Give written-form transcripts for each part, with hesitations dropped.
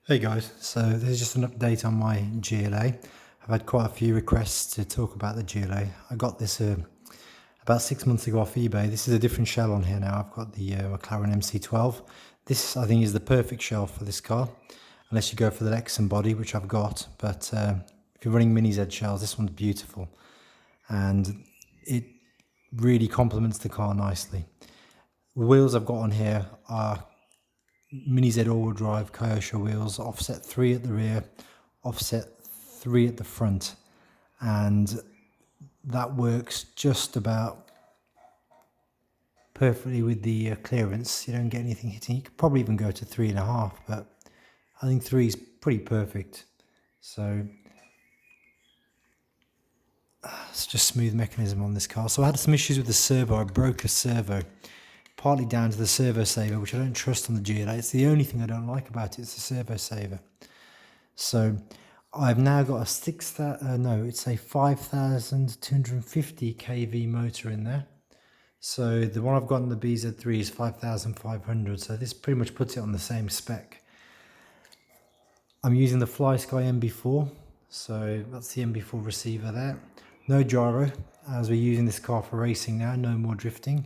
Hey guys, so this is just an update on my GLA. I've had quite a few requests to talk about the GLA. I got this about 6 months ago off eBay. This is a different shell on here now. I've got the McLaren Mc12. This I think is the perfect shell for this car, unless you go for the Lexan body, which I've got. But if you're running mini Z shells, this one's beautiful, and it really complements the car nicely. The wheels I've got on here are Mini Z all-wheel drive Kyosho wheels, offset 3 at the rear, offset 3 at the front, and that works just about perfectly with the clearance. You don't get anything hitting. You could probably even go to 3.5, but I think 3 is pretty perfect. So it's just smooth mechanism on this car. So I had some issues with the servo. I broke a servo, partly down to the servo saver, which I don't trust on the GLA. It's the only thing I don't like about it, it's the servo saver. So I've now got a 5,250 kV motor in there. So the one I've got in the BZ3 is 5,500. So this pretty much puts it on the same spec. I'm using the FlySky MB4. So that's the MB4 receiver there. No gyro, as we're using this car for racing now, no more drifting.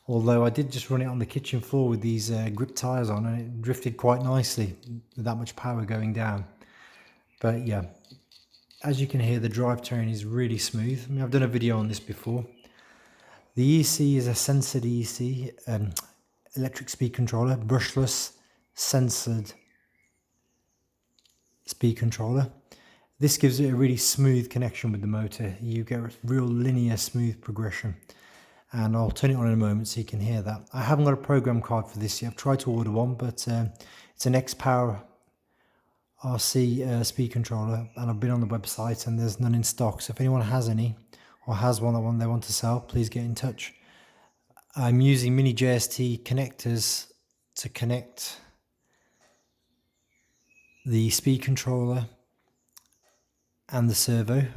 Although I did just run it on the kitchen floor with these grip tyres on, and it drifted quite nicely with that much power going down. But yeah, as you can hear, the drivetrain is really smooth. I mean, I've done a video on this before. The EC is a censored EC, electric speed controller, brushless, censored speed controller. This gives it a really smooth connection with the motor. You get a real linear, smooth progression. And I'll turn it on in a moment so you can hear that. I haven't got a program card for this yet. I've tried to order one, but it's an X-Power RC speed controller, and I've been on the website and there's none in stock. So if anyone has any or has one that they want to sell, please get in touch. I'm using mini JST connectors to connect the speed controller and the servo,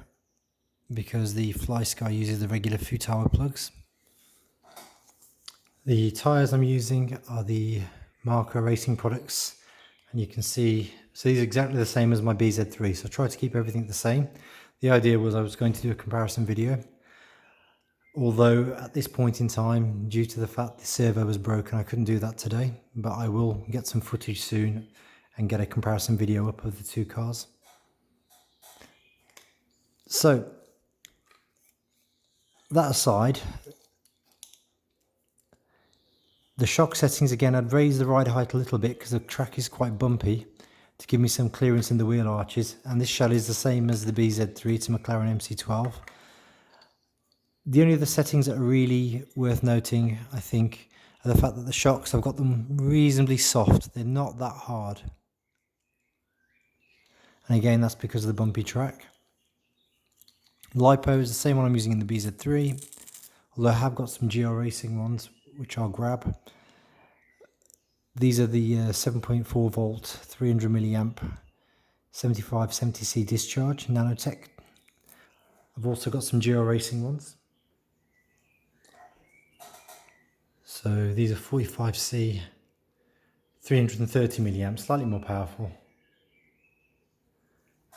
because the FlySky uses the regular Futaba plugs. The tyres I'm using are the Marco Racing products, and you can see, so these are exactly the same as my BZ3, so I tried to keep everything the same. The idea was I was going to do a comparison video, although at this point in time, due to the fact the servo was broken, I couldn't do that today, but I will get some footage soon and get a comparison video up of the two cars. So, that aside, the shock settings, again, I'd raise the ride height a little bit because the track is quite bumpy to give me some clearance in the wheel arches. And this shell is the same as the BZ3, it's a McLaren Mc12. The only other settings that are really worth noting, I think, are the fact that the shocks, I've got them reasonably soft. They're not that hard. And again, that's because of the bumpy track. LiPo is the same one I'm using in the BZ3, although I have got some GR Racing ones, which I'll grab. These are the 7.4 volt, 300 milliamp, 7570C discharge, Nanotech. I've also got some GR Racing ones. So these are 45C, 330 milliamp, slightly more powerful.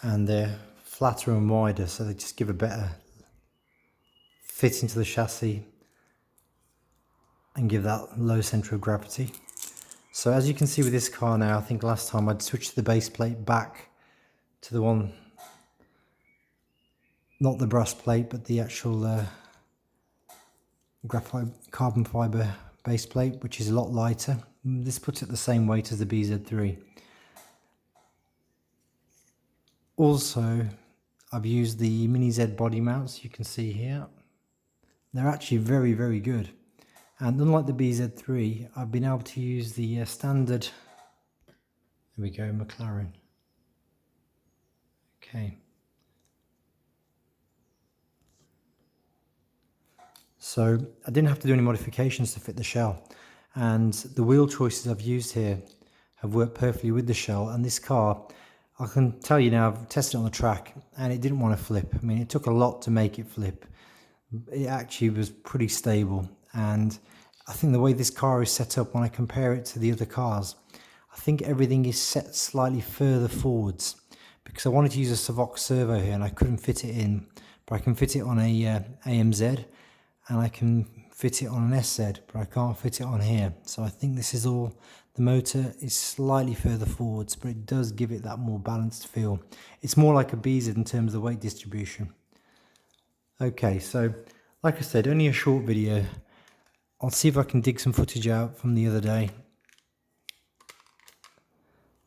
And they're flatter and wider, so they just give a better fit into the chassis and give that low centre of gravity. So as you can see with this car now, I think last time I'd switched the base plate back to the one, not the brass plate, but the actual graphite carbon fibre base plate, which is a lot lighter. This puts it the same weight as the BZ3. Also, I've used the Mini Z body mounts you can see here. They're actually very, very good. And unlike the BZ3, I've been able to use the standard, there we go, McLaren. Okay. So I didn't have to do any modifications to fit the shell. And the wheel choices I've used here have worked perfectly with the shell. And this car, I can tell you now, I've tested it on the track and it didn't want to flip. I mean, it took a lot to make it flip. It actually was pretty stable. And I think the way this car is set up, when I compare it to the other cars, I think everything is set slightly further forwards, because I wanted to use a Savox servo here and I couldn't fit it in, but I can fit it on a AMZ, and I can fit it on an SZ, but I can't fit it on here. So I think this is all, the motor is slightly further forwards, but it does give it that more balanced feel. It's more like a BZ in terms of the weight distribution. Okay, so like I said, only a short video. I'll see if I can dig some footage out from the other day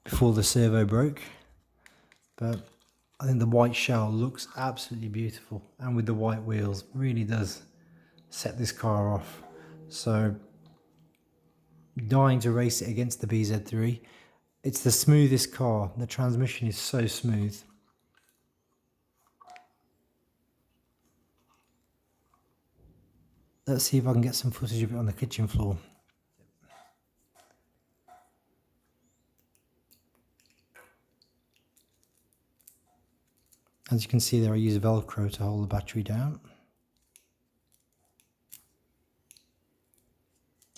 before the servo broke. But I think the white shell looks absolutely beautiful, and with the white wheels really does set this car off. So dying to race it against the BZ3. It's the smoothest car. The transmission is so smooth. Let's see if I can get some footage of it on the kitchen floor. As you can see there, I use Velcro to hold the battery down.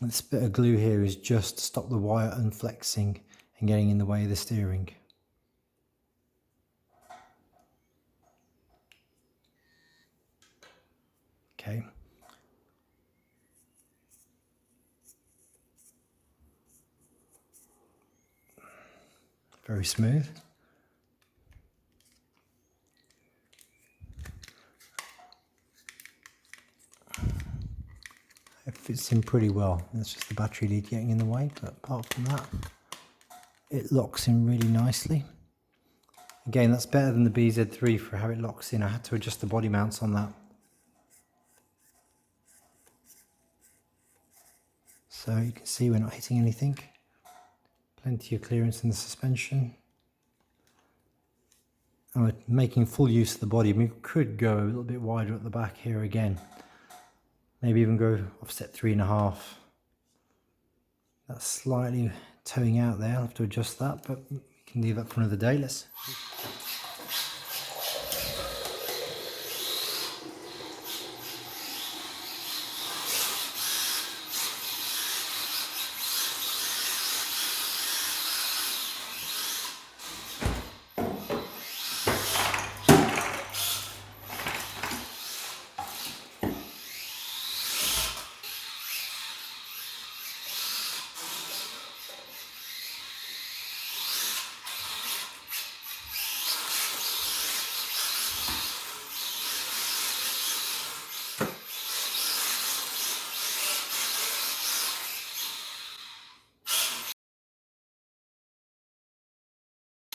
This bit of glue here is just to stop the wire unflexing and getting in the way of the steering. Okay. Very smooth. It fits in pretty well. That's just the battery lead getting in the way, but apart from that, it locks in really nicely. Again, that's better than the BZ3 for how it locks in. I had to adjust the body mounts on that. So you can see we're not hitting anything. Plenty of clearance in the suspension. And we're making full use of the body. We could go a little bit wider at the back here again. Maybe even go offset 3.5. That's slightly towing out there. I'll have to adjust that, but we can leave that for another day.